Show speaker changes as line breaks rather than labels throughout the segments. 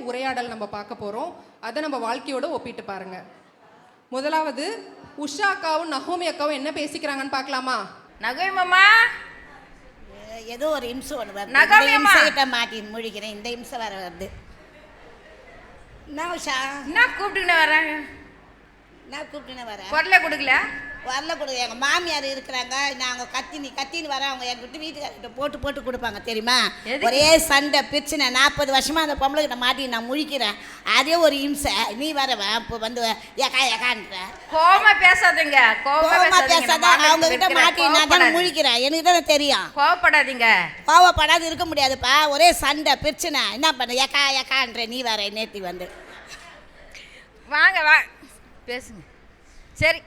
உரையாடல் நம்ம பார்க்க போகிறோம். அதை நம்ம வாழ்க்கையோட ஒப்பிட்டு பாருங்க. முதலாவது உஷா அக்காவும் நகோமி அக்காவும் என்ன பேசிக்கிறாங்கன்னு பார்க்கலாமா?
நகோமி மாமா,
ஏதோ ஒரு இம்சை ஒன்று வருது.
நகோமி அம்மா
இம்சைகிட்ட மாட்டி முழிக்கிறேன். இந்த இம்சை வர வருது. நான் உஷா
என்ன கூப்பிட்டுக்கின்னு வரேன்?
நான் கூப்பிட்டுன்னு வரேன்.
குரலை கொடுக்கல
வரல கொடு. எங்கள் மாமியார் இருக்கிறாங்க. நாங்கள் கத்தின்னு வரேன். அவங்க எங்கிட்ட வீட்டுக்காரர்கிட்ட போட்டு கொடுப்பாங்க தெரியுமா? ஒரே சண்டை பிரச்சனை. 40 வருஷமாக அந்த பொம்பளை கிட்ட மாட்டி நான் முழிக்கிறேன். அதே ஒரு இம்சை. நீ வரவன் இப்போ வந்து ஏக்கான்ற
கோவமா பேசாதீங்க.
கோவமா பேசாத. அவங்க கிட்ட மாட்டி நான் தான் முழிக்கிறேன். எனக்கு தானே தெரியும்.
கோவப்படாதீங்க.
கோவப்படாது இருக்க முடியாதுப்பா. ஒரே சண்டை பிரச்சனை. என்ன பண்ண ஏக்கான்ற நீ வர நேத்தி வந்து
வாங்க வா பேசுங்க. சரி,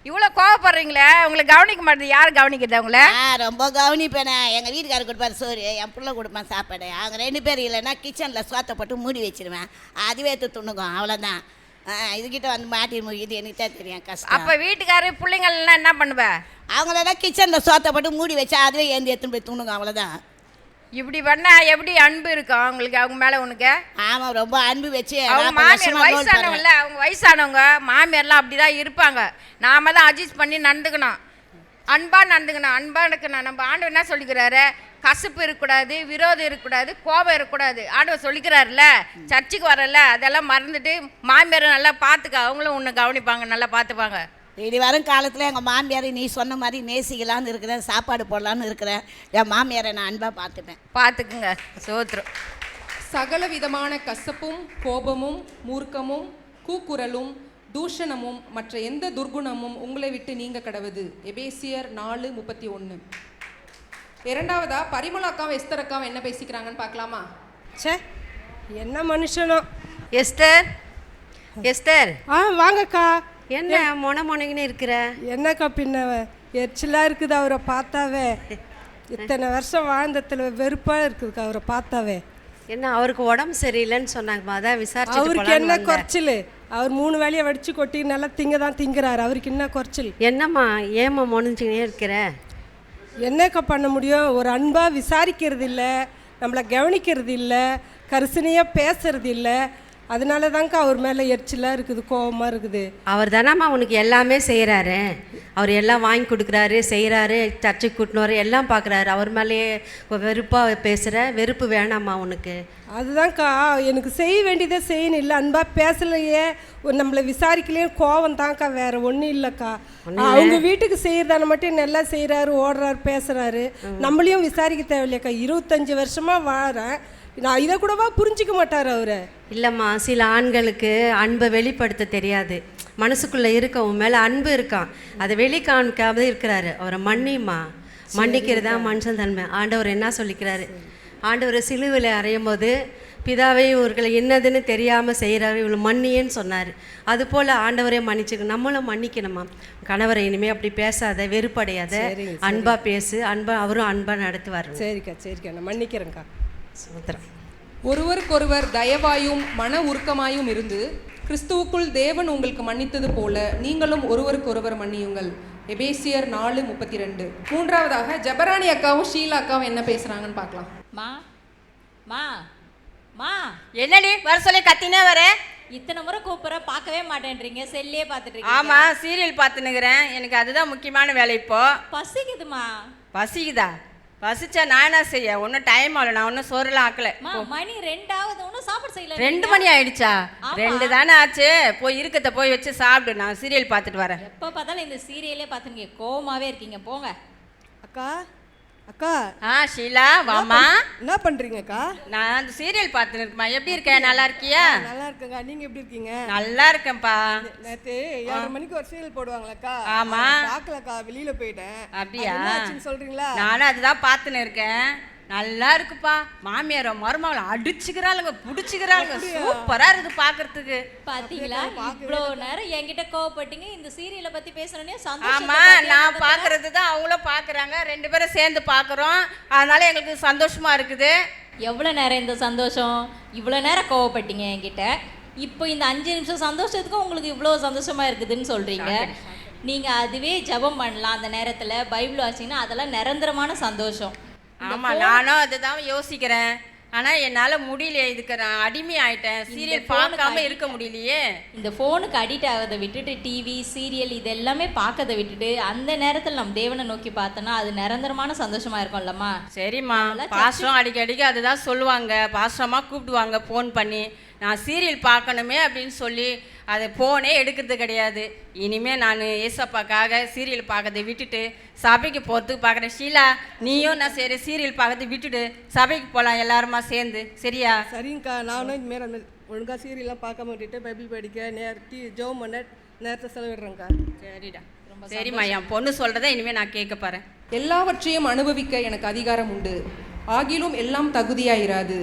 இவ்வளோ கோவப்படுறீங்களே, உங்களை கவனிக்க மாட்டேது. யார் கவனிக்கிறது உங்களை?
ரொம்ப கவனிப்பேனே. எங்கள் வீட்டுக்காரர் கொடுப்பாரு சோறு, என் பிள்ளை கொடுப்பேன் சாப்பாடு. அவங்க 2 பேர் இல்லைன்னா கிச்சனில் சோத்தை போட்டு மூடி வச்சிருவேன். அதுவே துணுக்கும். அவ்வளோதான். இதுக்கிட்ட வந்து மாட்டி முடியுது. எனக்கு தான் தெரியும் கஷ்டம்.
அப்போ வீட்டுக்காரரு பிள்ளைங்கள்லாம் என்ன பண்ணுவேன்?
அவங்களெல்லாம் கிச்சனில் சோத்தை போட்டு மூடி வச்சா அதுவே ஏந்தி எடுத்துன்னு போய் துணுக்கும். அவ்வளோதான்.
இப்படி பண்ணா எப்படி அன்பு இருக்கும் அவங்களுக்கு அவங்க மேலே உனக்கு?
ஆமாம், ரொம்ப அன்பு வச்சு.
அவங்க மாமியார் வயசானவங்கல்ல, அவங்க வயசானவங்க மாமியார்லாம் அப்படி தான் இருப்பாங்க. நாம தான் அட்ஜஸ்ட் பண்ணி நடந்துக்கணும். அன்பாக நடந்துக்கணும். நம்ம ஆண்டவர் என்ன சொல்லிக்கிறாரு? கசப்பு இருக்கக்கூடாது, விரோதம் இருக்கக்கூடாது, கோபம் இருக்கக்கூடாது. ஆண்டவர் சொல்லிக்கிறாருல்ல. சர்ச்சுக்கு வரல, அதெல்லாம் மறந்துட்டு மாமியாரை நல்லா பார்த்துக்க. அவங்களும் உன்னை கவனிப்பாங்க, நல்லா பார்த்துப்பாங்க.
இனி வரும் காலத்தில் எங்கள் மாமியாரை நீ சொன்ன மாதிரி நேசிக்கலான்னு இருக்கிறேன். சாப்பாடு போடலான்னு இருக்கிறேன். என் மாமியாரை நான் அன்பாக பார்த்துப்பேன்.
பார்த்துக்குங்க. சோத்திரம்.
சகல விதமான கசப்பும் கோபமும் மூர்க்கமும் கூக்குரலும் தூஷணமும் மற்ற எந்த துர்குணமும் உங்களை விட்டு நீங்க கடவுது. எபேசியர் 4:31. இரண்டாவதா பரிமளாக்காவும் எஸ்தர் அக்காவும் என்ன பேசிக்கிறாங்கன்னு பார்க்கலாமா?
சே, என்ன மனுஷனோ.
எஸ்தர்
வாங்கக்கா.
என்ன மொனங்கன்னு இருக்கிற?
என்னக்கா பின்ன எரிச்சலாக இருக்குது அவரை பார்த்தாவே. இத்தனை வருஷம் வாழ்ந்ததில் வெறுப்பாக இருக்குதுக்கா அவரை பார்த்தாவே.
என்ன அவருக்கு உடம்பு சரியில்லைன்னு சொன்னாங்கம்மா, அதான் விசாரிச்சு.
அவருக்கு என்ன குறைச்சல்? அவர் 3 வேளையை வடித்து கொட்டி நல்லா தான் திங்கிறாரு. அவருக்கு என்ன குறைச்சல்?
என்னம்மா ஏம்மா முனைஞ்சிக்கினே இருக்கிற?
என்னக்கா பண்ண முடியும்? ஒரு அன்பாக விசாரிக்கிறது இல்லை, நம்மளை கவனிக்கிறது இல்லை, கரிசனையாக பேசுறது இல்லை. அதனால தாங்க்கா அவர் மேலே எரிச்சலாக இருக்குது, கோபமாக இருக்குது.
அவர் தானம்மா உனக்கு எல்லாமே செய்கிறாரு. அவர் எல்லாம் வாங்கி கொடுக்குறாரு, செய்கிறாரு, சர்ச்சுக்கு கூட்டினு எல்லாம் பார்க்குறாரு. அவர் மேலேயே வெறுப்பாக பேசுகிற. வெறுப்பு வேணாம்மா உனக்கு?
அதுதான்க்கா எனக்கு செய்ய வேண்டியதே செய்யணும். இல்லை அன்பாக பேசலையே, நம்மளை விசாரிக்கலையே, கோவம் தான்க்கா, வேறு ஒன்றும் இல்லைக்கா. அவங்க வீட்டுக்கு செய்கிறதான மட்டும் நல்லா செய்கிறாரு, ஓடுறாரு, பேசுகிறாரு. நம்மளையும் விசாரிக்க தேவையில்லையாக்கா. 25 வருஷமாக வாழறேன். நான் இதை கூடவா புரிஞ்சிக்க மாட்டார் அவர்?
இல்லைம்மா, சில ஆண்களுக்கு அன்பை வெளிப்படுத்த தெரியாது. மனசுக்குள்ளே இருக்க உன் மேலே அன்பு இருக்கான், அதை வெளிக்காமிக்காம இருக்கிறாரு. அவரை மன்னிம்மா. மன்னிக்கிறதா மனுஷன் தன்மை. ஆண்டவர் என்ன சொல்லிக்கிறாரு? ஆண்டவர் சிலுவையில் அறையும் போது பிதாவை இவர்களை என்னதுன்னு தெரியாமல் செய்கிறாரு, இவளை மன்னியேன்னு சொன்னார். அதுபோல் ஆண்டவரே மன்னிச்சுக்க. நம்மளும் மன்னிக்கணுமா. கணவரை இனிமேல் அப்படி பேசாத, வெறுப்படையாத, அன்பாக பேசு. அவரும் அன்பாக நடத்துவார்.
சரிக்கா நான் மன்னிக்கிறேங்க்கா.
சமுத்திரம்.
ஒருவருக்கொருவர் தயவாயும் மன உருக்கமாயும் இருந்து கிறிஸ்துவுக்குள் தேவன் உங்களுக்கு மன்னித்தது போல நீங்களும் ஒருவருக்கொருவர் மன்னியுங்கள். எபேசியர் 4:32. மூன்றாவதாக ஜபராணி அக்காவும் ஷீலா அக்காவும் என்ன பேசுறாங்கன்னு பார்க்கலாம்.
மா
என்னடி வர சொல்லி கத்தினே வர?
இத்தனை முறை கூப்பிட்ற, பார்க்கவே மாட்டேன்றீங்க. செல்லே பார்த்துட்டு இருக்கீங்க.
ஆமா, சீரியல் பார்த்துனுக்குறேன். எனக்கு அதுதான் முக்கியமான வேலை. இப்போ
பசிக்குதுமா.
பசிக்குதா? பசிச்சா நான் என்ன செய்ய? ஒன்றும் டைம் ஆகல. நான் ஒன்றும் சோறுலாம் ஆக்கல.
மணி 2 ஒன்றும் சாப்பாடு செய்யல.
2 மணி ஆயிடுச்சா? 2 தானே ஆச்சு. போய் இருக்கத்தை போய் வச்சு சாப்பிடு. நான் சீரியல் பார்த்துட்டு வரேன்.
எப்போ பார்த்தாலும் இந்த சீரியலே பார்த்துங்க, கோவமாவே இருக்கீங்க. போங்க.
அக்கா.
ஷீலா வாமா.
என்ன பண்றீங்கக்கா?
நான் அந்த சீரியல் பார்த்துன்னு இருக்கேன். எப்படி இருக்க? நல்லா இருக்கியா?
நல்லா இருக்கேங்க. நீங்க எப்படி இருக்கீங்க?
நல்லா இருக்கேன்ப்பா.
நேத்து 7 மணிக்கு ஒரு சீரியல் போடுவாங்களக்கா.
ஆமா.
பார்க்கலக்கா, வெளியில போயிட்டேன்.
அப்படியா?
என்னாச்சுன்னு சொல்றீங்களா?
நானும் அதுதான் பார்த்துன்னு இருக்கேன். நல்லா இருக்குப்பா. மாமியார மருமகளை அடிச்சுக்கிறாளுங்க, புடிச்சுக்கிறாளுங்க. சூப்பரா இருக்கு பாக்குறதுக்கு.
பாத்தீங்களா? இவ்வளோ நேரம் என்கிட்ட கோவப்பட்டீங்க. இந்த சீரியலை பத்தி பேசணும்னே சந்தோஷம்.
ஆமா, நான் பாக்குறது தான் அவங்களும் பாக்குறாங்க. 2 பேரும் சேர்ந்து பாக்குறோம். அதனால எங்களுக்கு சந்தோஷமா இருக்குது.
எவ்வளோ நேரம் இந்த சந்தோஷம்? இவ்வளோ நேரம் கோவப்பட்டீங்க என்கிட்ட. இப்போ இந்த 5 நிமிஷம் சந்தோஷத்துக்கு உங்களுக்கு இவ்வளோ சந்தோஷமா இருக்குதுன்னு சொல்றீங்க. நீங்கள் அதுவே ஜெபம் பண்ணலாம். அந்த நேரத்தில் பைபிள் வாசிங்கன்னா அதெல்லாம் நிரந்தரமான சந்தோஷம்.
ஆமாம், நானும் அதுதான் யோசிக்கிறேன்.
ஆனால் என்னால் முடியல, இதுக்கு நான் அடிமை ஆயிட்டேன். சீரியல் பார்க்காம இருக்க முடியலையே.
இந்த ஃபோனுக்கு அடிக்ட் ஆகிறத விட்டுட்டு டிவி சீரியல் இது எல்லாமே பார்க்கறத விட்டுட்டு அந்த நேரத்தில் நம்ம தேவனை நோக்கி பார்த்தோன்னா அது நிரந்தரமான சந்தோஷமா இருக்கும்லம்மா.
சரிம்மா, பாஸ்டம் அடிக்கடிக்கு அதுதான் சொல்லுவாங்க. பாஸ்டமாக கூப்பிடுவாங்க ஃபோன் பண்ணி, நான் சீரியல் பார்க்கணுமே அப்படின்னு சொல்லி அதை ஃபோனே எடுக்கிறது கிடையாது. இனிமேல் நான் ஏசப்பாக்காக சீரியல் பார்க்கறதை விட்டுட்டு சபைக்கு போகிறதுக்கு பார்க்குறேன். ஷீலா, நீயும் நான் சரி சீரியல் பார்க்கறதை விட்டுட்டு சபைக்கு போகலாம் எல்லாருமா சேர்ந்து, சரியா?
சரிங்கக்கா, நானும் இனிமேல் அந்த ஒழுங்காக சீரியல்லாம் பார்க்க மாட்டிட்டு பைபிள் படிக்க ஜெபம் பண்ண நேரத்தை செலவிடுறேங்க்கா.
சரிடா, சரிம்மா, என் பொண்ணு சொல்கிறத இனிமேல் நான் கேட்க போகிறேன்.
எல்லாவற்றையும் அனுபவிக்க எனக்கு அதிகாரம் உண்டு, ஆகிலும் எல்லாம் தகுதியாயிராது.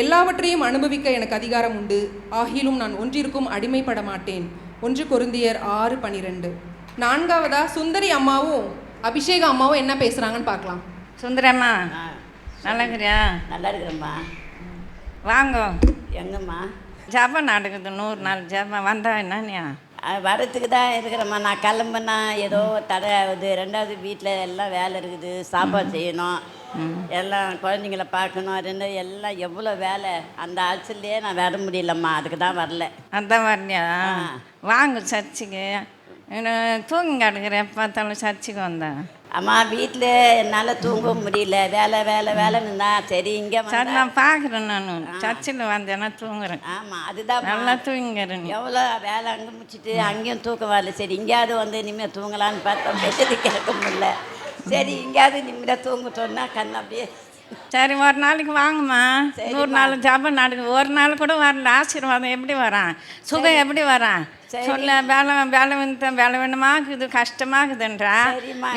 எல்லாவற்றையும் அனுபவிக்க எனக்கு அதிகாரம் உண்டு, ஆகிலும் நான் ஒன்றிற்கும் அடிமைப்பட மாட்டேன். 1 கொரிந்தியர் 6:12. நான்காவதா சுந்தரி அம்மாவும் அபிஷேக அம்மாவும் என்ன பேசுகிறாங்கன்னு பார்க்கலாம்.
சுந்தரம்மா, நல்லா இருக்கிறியா?
நல்லா இருக்கிறேம்மா.
வாங்க.
எங்கம்மா?
ஜபம் நடக்குது, 100 நாள் ஜபம். வந்தா என்னன்யா?
வரத்துக்கு தான் இருக்கிறேம்மா. நான் கிளம்புனா ஏதோ தடை ஆகுது. 2வது வீட்டில் எல்லாம் வேலை இருக்குது, சாப்பாடு செய்யணும், எல்லாம் குழந்தைங்கள பார்க்கணும், எல்லாம் எவ்வளோ வேலை. அந்த அலசல்லையே நான் வர முடியலம்மா, அதுக்கு தான் வரல.
அதான் வரலையா? வாங்க சர்ச்சுக்கு. தூங்கி கிடக்குற, எப்போ பார்த்தாலும் சர்ச்சுக்கு வந்தேன்.
அம்மா, வீட்டில் என்னால் தூங்க முடியல, வேலை வேலை வேலைன்னு தான். சரி, இங்கே
சரி, நான் பார்க்குறேன். நான் சர்ச்சில் வந்தேன்னா தூங்குறேன்.
ஆமாம், அதுதான்
நல்லா தூங்குறேன்.
எவ்வளோ வேலை அங்கே முடிச்சுட்டு அங்கேயும் தூக்கம் வரல. சரி, இங்கேயாவது வந்து இனிமேல் தூங்கலான்னு பார்த்தா பெற்றது கேட்க முடியல. சரி, இங்கேயாவது நிம்மதியாக தூங்க சொன்னால் கண் அப்படியே.
சரி, ஒரு நாளைக்கு வாங்கம்மா. 100 நாள் ஜபம் நடக்குது. ஒரு நாள் கூட வரல. ஆசீர்வாதம் எப்படி வரான்? சுகம் எப்படி வரான்? சொல்ல, வேலை வேணுமாக்குது, கஷ்டமாக்குதுன்றா.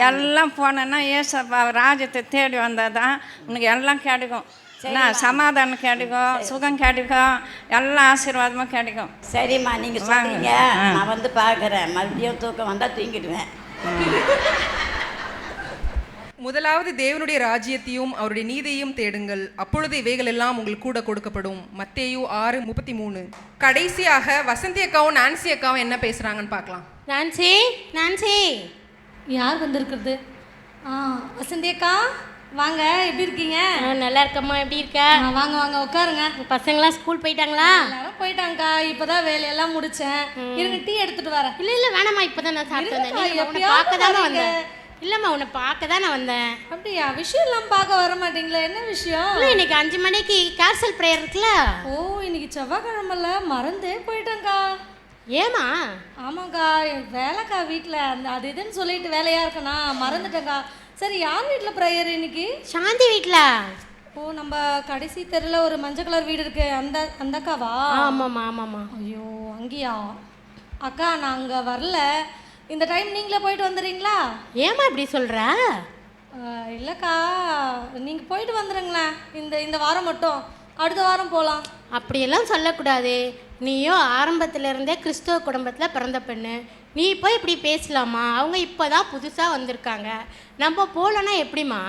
எல்லாம் போனேன்னா ஏசப்பா ராஜ்யத்தை தேடி வந்தால் தான் உனக்கு எல்லாம் கிடைக்கும். என்ன சமாதானம் கிடைக்கும், சுகம் கிடைக்கும், எல்லா ஆசீர்வாதமும் கிடைக்கும்.
சரிம்மா, நீங்கள் சொல்றீங்க, நான் வந்து பார்க்குறேன். மறுபடியும் தூக்கம் வந்தால் தூங்கிடுவேன்.
முதலாவது தேவனுடைய ராஜ்யத்தையும் அவருடைய நீதியையும் தேடுங்கள், அப்பொழுது இவைகள் எல்லாம் உங்களுக்கு கூட கொடுக்கப்படும். மத்தேயு 6:33. கடைசியாக வசந்தி அக்காவும் நான்சி அக்காவும் என்ன பேசுறாங்கன்னு பார்க்கலாம்.
நான்சி, நான்சி, யார் வந்திருக்கிறது? வசந்தி அக்கா, வாங்க. எப்படி இருக்கீங்க? நல்லா இருக்கம்மா. எப்படி இருக்க? வாங்க வாங்க, உட்காருங்க. பசங்களாம் ஸ்கூல் போயிட்டாங்களா? எல்லாரும் போயிட்டாங்கக்கா. இப்போதான் வேலையெல்லாம் முடிச்சேன். இருங்க, டீ எடுத்துட்டு வரேன். இல்லை இல்லை, வேணாம்மா, இப்போதான் நான் சாப்பிட்டு வந்தேன். இல்லைம்மா, உன்னை பார்க்க தான் நான் வந்தேன். அப்படியா? விஷயம் எல்லாம் பார்க்க வர மாட்டீங்களா? என்ன விஷயம்? இல்லை, இன்னைக்கு 5 மணிக்கு கேர்சல் ப்ரேயர் இருக்குல்ல. ஓ, இன்னைக்கு செவ்வாய்க்கிழமைல மறந்தே போயிட்டேங்க்கா. ஏமா? ஆமாக்கா, என் வேலைக்கா வீட்டில் அந்த அது இதுன்னு சொல்லிட்டு வேலையாக இருக்கேண்ணா, மறந்துட்டேங்க்கா. சரி, யார் வீட்டில் ப்ரேயர் இன்னைக்கு? சாந்தி வீட்டில். ஓ, நம்ம கடைசி தெருவில் ஒரு மஞ்சள் கலர் வீடு இருக்கு, அந்த அக்காவா? ஆமாம்மா ஆமாம்மா. ஐயோ, அங்கேயா? அக்கா, நான் அங்கே வரல. இந்த டைம் நீங்களே போயிட்டு வந்துடுறீங்களா? ஏமா இப்படி சொல்கிற? இல்லைக்கா, நீங்கள் போயிட்டு வந்துடுங்களேன். இந்த வாரம் மட்டும், அடுத்த வாரம் போகலாம். அப்படியெல்லாம் சொல்லக்கூடாது. நீயும் ஆரம்பத்திலேருந்தே கிறிஸ்துவ குடும்பத்தில் பிறந்த பெண்ணு, நீ போய் இப்படி பேசலாமா? அவங்க இப்போ தான் புதுசாக வந்திருக்காங்க, நம்ம போகலன்னா எப்படிமா?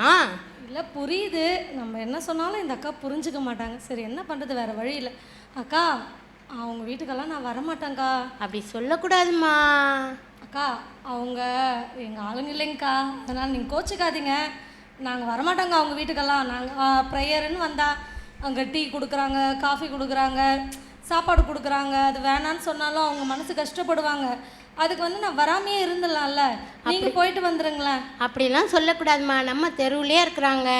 இல்லை, புரியுது. நம்ம என்ன சொன்னாலும் இந்த அக்கா புரிஞ்சுக்க மாட்டாங்க. சரி, என்ன பண்ணுறது, வேறு வழி இல்லை. அக்கா, அவங்க வீட்டுக்கெல்லாம் நான் வரமாட்டேங்க்கா. அப்படி சொல்லக்கூடாதுமா. அக்கா, அவங்க எங்கள் ஆளுங்க இல்லைங்கக்கா, அதனால் நீங்கள் கோச்சிக்காதீங்க. நாங்கள் வரமாட்டோங்க அவங்க வீட்டுக்கெல்லாம். நாங்கள் ப்ரேயருன்னு வந்தால் அங்கே டீ கொடுக்குறாங்க, காஃபி கொடுக்குறாங்க, சாப்பாடு கொடுக்குறாங்க. அது வேணான்னு சொன்னாலும் அவங்க மனசு கஷ்டப்படுவாங்க. அதுக்கு வந்து நான் வராமையே இருந்துடலாம்ல. நீங்கள் போயிட்டு வந்துடுங்களேன். அப்படிலாம் சொல்லக்கூடாதுமா. நம்ம தெருவுலேயே இருக்கிறாங்க,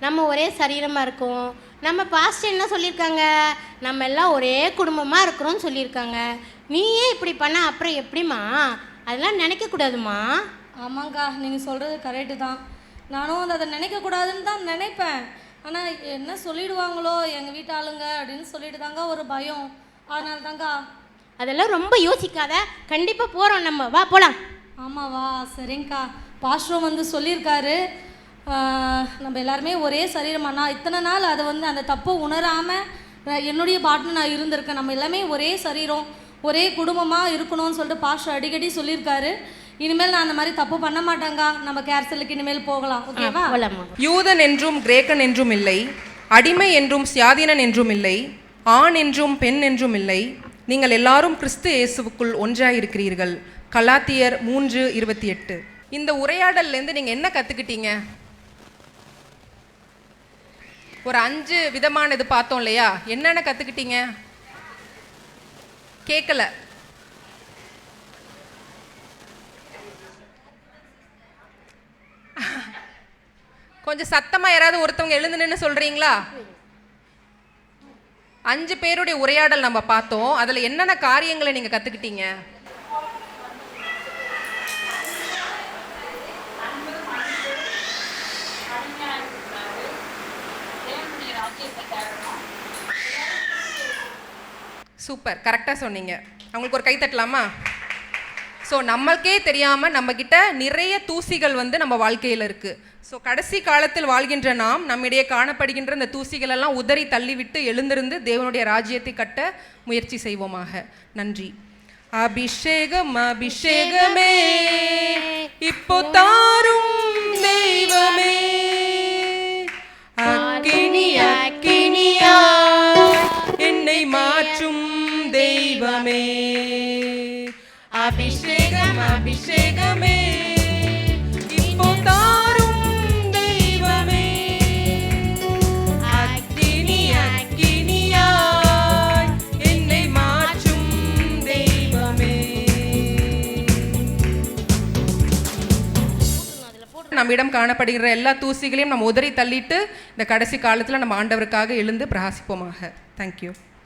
நம்ம ஒரே சரீரமாக இருக்கோம். நம்ம பாஸ்டர் என்ன சொல்லியிருக்காங்க? நம்ம எல்லாம் ஒரே குடும்பமாக இருக்கிறோன்னு சொல்லியிருக்காங்க. நீயே இப்படி பண்ண அப்புறம் எப்படிம்மா? அதெல்லாம் நினைக்கக்கூடாதுமா. ஆமாங்க்கா, நீங்கள் சொல்கிறது கரெக்டு தான். நானும் அதை நினைக்கக்கூடாதுன்னு தான் நினைப்பேன். ஆனால் என்ன சொல்லிடுவாங்களோ எங்கள் வீட்டு ஆளுங்க அப்படின்னு சொல்லிட்டு தாங்க ஒரு பயம். அதனால தாங்க்கா. அதெல்லாம் ரொம்ப யோசிக்காத, கண்டிப்பாக போகிறோம் நம்ம. வா போகலாம். ஆமாவா? சரிங்கக்கா. பாஸ்டரும் வந்து சொல்லியிருக்காரு, நம்ம எல்லாருமே ஒரே சரீரமாண்ணா. இத்தனை நாள் அதை வந்து அந்த தப்பை உணராமல் என்னுடைய பாட்டுன்னு நான் இருந்திருக்கேன். நம்ம எல்லாமே ஒரே சரீரம், ஒரே குடும்பமாக இருக்கணும்னு சொல்லிட்டு பாஸ்டர் அடிக்கடி சொல்லியிருக்காரு. இனிமேல் நான் அந்த மாதிரி தப்பு பண்ண மாட்டேங்க. நம்ம கேர்சலுக்கு இனிமேல் போகலாம். ஓகேவா?
யூதன் என்றும் கிரேக்கன் என்றும் இல்லை, அடிமை என்றும் சுயாதீனன் என்றும் இல்லை, ஆண் என்றும் பெண் என்றும் இல்லை, நீங்கள் எல்லாரும் கிறிஸ்து இயேசுவுக்குள் ஒன்றாயிருக்கிறீர்கள். கலாத்தியர் 3:28. இந்த உரையாடல்லேருந்து நீங்கள் என்ன கற்றுக்கிட்டீங்க? ஒரு 5 விதமான இது பார்த்தோம் இல்லையா? என்னென்ன கற்றுக்கிட்டீங்க? கேட்கல. கொஞ்சம் சத்தமாக யாராவது ஒருத்தவங்க எழுந்து நின்று சொல்கிறீங்களா? 5 பேருடைய உரையாடல் நம்ம பார்த்தோம். அதில் என்னென்ன காரியங்களை நீங்கள் கற்றுக்கிட்டீங்க? சூப்பர், கரெக்டாக சொன்னீங்க. அவங்களுக்கு ஒரு கை தட்டலாமா? ஸோ நம்மளுக்கே தெரியாமல் நம்மக்கிட்ட நிறைய தூசிகள் வந்து நம்ம வாழ்க்கையில் இருக்குது. ஸோ கடைசி காலத்தில் வாழ்கின்ற நாம் நம்மிடையே காணப்படுகின்ற இந்த தூசிகளெல்லாம் உதறி தள்ளிவிட்டு எழுந்திருந்து தேவனுடைய ராஜ்யத்தை கட்ட முயற்சி செய்வோமாக. நன்றி. அபிஷேகம் அபிஷேகமே இப்போ தாரும் தெய்வமே, அக்கினி அக்கினியா என்னை மாற்றும் தெய்வமே, அபிஷேகம் அபிஷேகமே இப்போ தாரும் தெய்வமே, அக்கினி அக்கினியாய் என்னை மாற்றும் தெய்வமே. நம்மிடம் காணப்படுகிற எல்லா தூசிகளையும் நம்ம உதறி தள்ளிட்டு இந்த கடைசி காலத்தில் நம்ம ஆண்டவருக்காக எழுந்து பிரகாசிப்போமாக. தேங்க்யூ.